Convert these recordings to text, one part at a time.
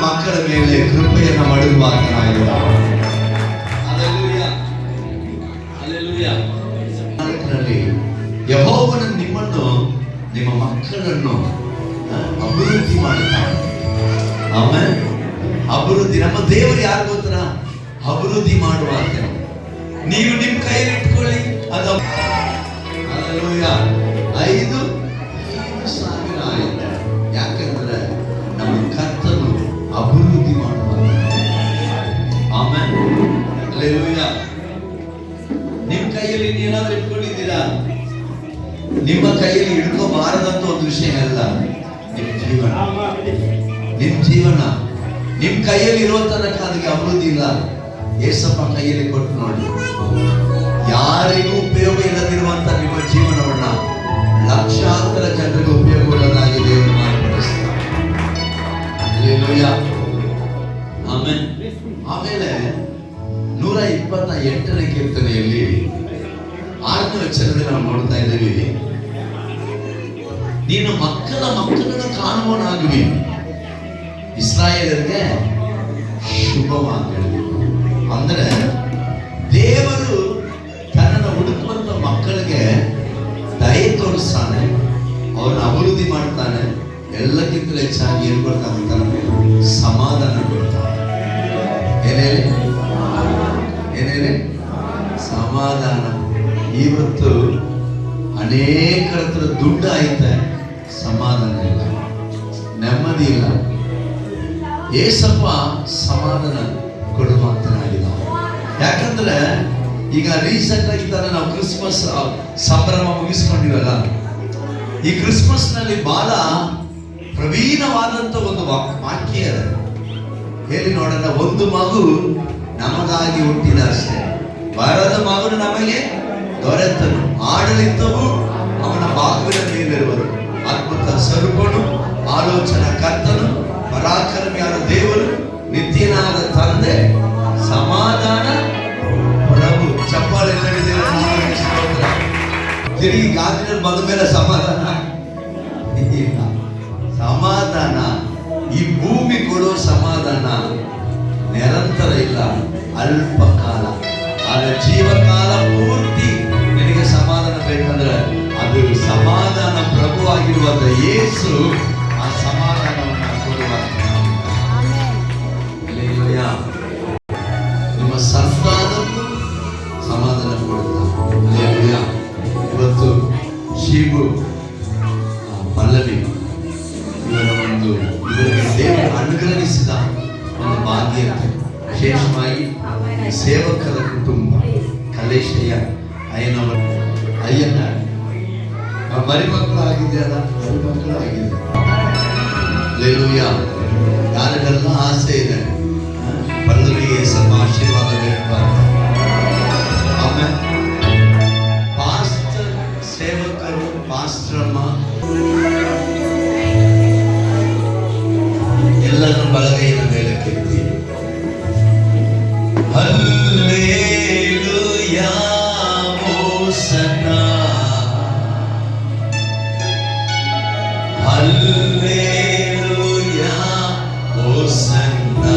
ಮಕ್ಕಳ ಮೇಲೆ ಕೃಪೆಯನ್ನು ಮಾಡುವಾಗನಾಗಿಲ್ಲ. ಯೆಹೋವನ ನಿಮ್ಮನ್ನು ನಿಮ್ಮ ಮಕ್ಕಳನ್ನು ಅಭಿವೃದ್ಧಿ ಮಾಡುತ್ತಾನೆ. ಆಮೇಲೆ ಅಭಿವೃದ್ಧಿ ನಮ್ಮ ದೇವರು ಯಾರು ಗೊತ್ತರ? ಅಭಿವೃದ್ಧಿ ಮಾಡುವಾಗ ನೀವು ನಿಮ್ಮ ಕೈಯಲ್ಲಿ ಇಟ್ಕೊಳ್ಳಿ. ಅದು 5,000 ಆಯ್ತು. ಯಾಕಂದ್ರೆ ನಮ್ಮ ಕರ್ತನು ಅಭಿವೃದ್ಧಿ ಮಾಡುವಾಗ. ಆಮೇಲೆ ನಿಮ್ಮ ಕೈಯಲ್ಲಿ ಏನಾದ್ರೂ ಇಟ್ಕೊಂಡಿದ್ದೀರಾ? ನಿಮ್ಮ ಕೈಯಲ್ಲಿ ಹಿಡ್ಕೋಬಾರದಂತ ಒಂದು ವಿಷಯ ಅಲ್ಲ. ನಿಮ್ಮ ಜೀವನ ನಿಮ್ಮ ಕೈಯಲ್ಲಿ ಇರೋ ತನಕ ಅದಕ್ಕೆ ಅಭಿವೃದ್ಧಿ ಇಲ್ಲ. ಏಸಪ್ಪ ಕೈಯಲ್ಲಿ ಕೊಟ್ಟು ನೋಡಿ. ಯಾರಿಗೂ ಉಪಯೋಗ ಇಲ್ಲದಿರುವಂತ ನಿಮ್ಮ ಜೀವನವನ್ನ ಲಕ್ಷಾಂತರ ಜನರಿಗೆ ಉಪಯೋಗವುಳ್ಳದಾಗಿ ದೇವರು ಮಾರ್ಪಡಿಸ್ತಾರೆ. ಆಮೇಲೆ 128ನೇ ಕೀರ್ತನೆಯಲ್ಲಿ 6ನೇ ವಚನದಲ್ಲಿ ನಾವು ನೋಡ್ತಾ ಇದ್ದೀವಿ, ನೀನು ಮಕ್ಕಳ ಮಕ್ಕಳನ್ನು ಕಾಣುವನಾಗುವಿ, ಇಸ್ರಾಯೇಲರಿಗೆ ಶುಭವಾಗಲಿ. ಅಂದ್ರೆ ದೇವರು ತನ್ನನ್ನು ಹುಡುಕುವಂತ ಮಕ್ಕಳಿಗೆ ದಯೆ ತೋರಿಸ್ತಾನೆ, ಅವ್ರನ್ನ ಅಭಿವೃದ್ಧಿ ಮಾಡ್ತಾನೆ. ಎಲ್ಲಕ್ಕಿಂತ ಹೆಚ್ಚಾಗಿ ಏನ್ ಕೊಡ್ತಾನೆ? ಸಮಾಧಾನ ಕೊಡ್ತಾನೆ. ಏನೇನೆ ಸಮಾಧಾನ. ಇವತ್ತು ಅನೇಕರ ಹತ್ರ ದುಡ್ಡು ಐತೆ, ಸಮಾಧಾನ ಇಲ್ಲ, ನೆಮ್ಮದಿ ಇಲ್ಲ. ಏಸಪ್ಪ ಸಮಾಧಾನ ಕೊಡುವಂತನಾಗಿಲ್ಲ. ಯಾಕಂದ್ರೆ ಈಗ ರೀಸೆಂಟ್ ಆಗಿ ತಾನೆ ನಾವು ಕ್ರಿಸ್ಮಸ್ ಸಂಭ್ರಮ ಮುಗಿಸ್ಕೊಂಡಿವಲ್ಲ. ಈ ಕ್ರಿಸ್ಮಸ್ ನಲ್ಲಿ ಬಹಳ ಪ್ರವೀಣವಾದಂತ ಒಂದು ವಾಕ್ಯ ಹೇಳಿ ನೋಡೋಣ. ಒಂದು ಮಗು ನಮಗಾಗಿ ಹುಟ್ಟಿದ ಅಷ್ಟೇ, ಬರದ ಮಗನು ನಮಗೆ ದೊರೆತನು, ಆಡಳಿತವು ಅವನ ಬಾಗಿಲ ಮೇಲಿರುವರು. ಅದ್ಭುತ ಸ್ವರೂಪನು, ಆಲೋಚನಾ ಕರ್ತನು, ಪರಾಕ್ರಮಿಯಾದ ದೇವರು, ನಿತ್ಯನಾದ ತಂದೆ, ಸಮಾಧಾನ ಪ್ರಭು. ಚಪ್ಪಾಳೆ ತಿರುಗಿ ಗಾದಿನ ಮಗ ಮೇಲೆ ಸಮಾಧಾನ ಇಲ್ಲ. ಸಮಾಧಾನ ಈ ಭೂಮಿ ಕೊಡೋ ಸಮಾಧಾನ ನಿರಂತರ ಇಲ್ಲ, ಅಲ್ಪ ಕಾಲ. ಆದ್ರೆ ಜೀವಕಾಲ ಪೂರ್ತಿ ನಿನಗೆ ಸಮಾಧಾನ ಬೇಕಂದ್ರೆ ಅದು ಸಮಾಧಾನ ಪ್ರಭುವಾಗಿರುವಂತ ಯೇಸು ಆ ಸಮಾಧಾನವನ್ನು ಕೊಡುವ. ನಿಮ್ಮ ಸಂತಾನಕ್ಕೂ ಸಮಾಧಾನ ಕೊಡುತ್ತಾರೆ. ಇವತ್ತು ಶಿವು ಪಲ್ಲವಿ ಇವರಿಗೆ ದೇವರು ಅನುಗ್ರಹಿಸಿದ ಒಂದು ಭಾಗ್ಯತೆ. ವಿಶೇಷವಾಗಿ ಸೇವಕರ ಕುಟುಂಬ ಕಲೇಶಯ್ಯ ಅಯ್ಯನ ಮರಿಮಕ್ಕಳು ಆಗಿದೆ, ಅಲ್ಲ ಮರಿಮಕ್ಕಳು ಆಗಿದೆ. ಯಾರಿಗೆಲ್ಲ ಆಸೆ ಇದೆ ಪಲ್ಲವಿಗೆ ಸ್ವಲ್ಪ ಆಶೀರ್ವಾದ ಬೇಕಾಗ್ತದೆ. ಆಮೇಲೆ ಪಾಸ್ಟರ್ ಸೇವಕರು, ಪಾಸ್ಟ್ರಮ್ಮ ಎಲ್ಲರನ್ನು ಬಲಗೈನ ಮೇಲೆ ಕೆತ್ತಿ ಹಲ್ಲೆಲೂಯಾ ಹೋಸನ್ನಾ, ಹಲ್ಲೆಲೂಯಾ ಹೋಸನ್ನಾ.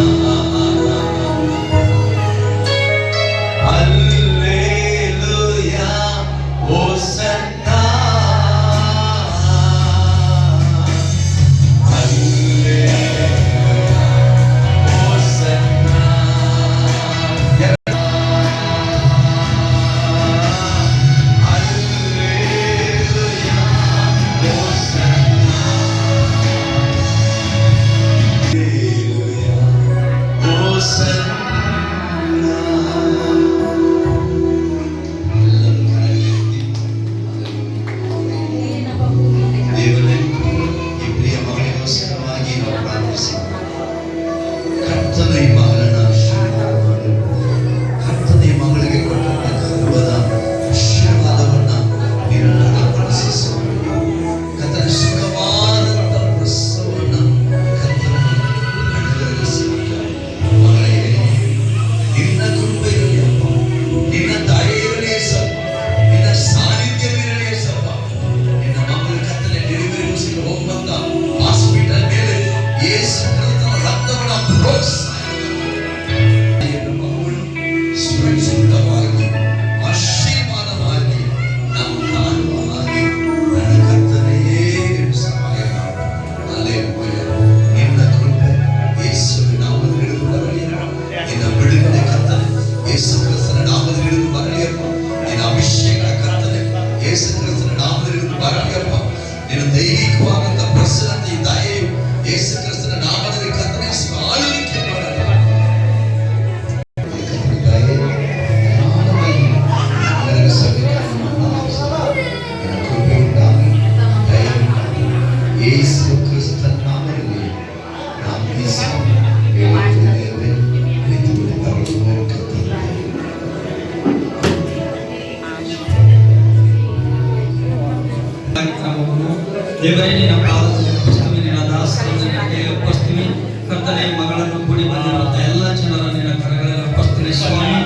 ಮಗಳನ್ನು ಕೂಡಿ ಬಂದಿರುವಂತ ಎಲ್ಲ ಜನರ ನಿನ್ನ ಕರಗಳಲ್ಲಿ ಅರ್ಪಿಸ್ತೇನೆ ಸ್ವಾಮಿ.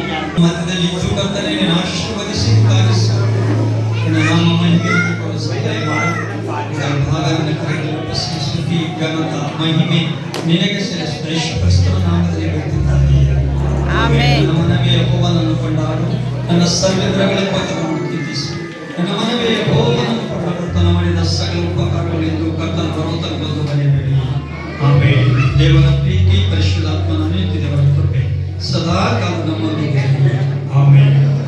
ಮಧ್ಯದಲ್ಲಿ ಇದ್ದು ಕರ್ತನೆ ನೀನು ಆಶೀರ್ವದಿಸಿ ಕಾರ್ಯಿಸು. ನಿನ್ನ ನಾಮ ಮಹಿಮೆಯನ್ನು ಸಹಾಯ ಮಾಡು. ಇದರ ಭಾಗ ನಿನ್ನ ಕರಗಳಲ್ಲಿ ಅರ್ಪಿಸಿ ಸ್ತುತಿ ಘನತ ಮಹಿಮೆ ನಿನಗೆ ಸಲ್ಲಿಸುತ್ತ ಯೇಸು ಕ್ರಿಸ್ತನ ನಾಮದಲ್ಲಿ ಬೇಡುತ್ತೇನೆ. ಆಮೆನ್. ನನ್ನ ಮನವೇ ಯೆಹೋವನನ್ನು ಕೊಂಡಾಡು, ನನ್ನ ಸರ್ವೇಂದ್ರಗಳ ಪದವನ್ನು ಕೀರ್ತಿಸು. ನನ್ನ ಮನವೇ ಯೆಹೋವನನ್ನು ಕೊಂಡಾಡು, ಕರ್ತನ ಮಾಡಿದ ಸಕಲ ಉಪಕಾರಗಳೆಂದು ಕರ್ತನ ಪರ್ವತಕ್ಕೆ ಬಂದು ಬರೆಯಬೇಡಿ. ಆಮೆನ್. ದೇವರ ಪ್ರೀತಿ ಪರಿಶುದ್ಧಾತ್ಮನ ಅನೇಕ ದೇವರ ಕೃಪೆ ಸದಾ ಕಾಲ ನಮ್ಮೊಂದಿಗೆ. ಆಮೆನ್.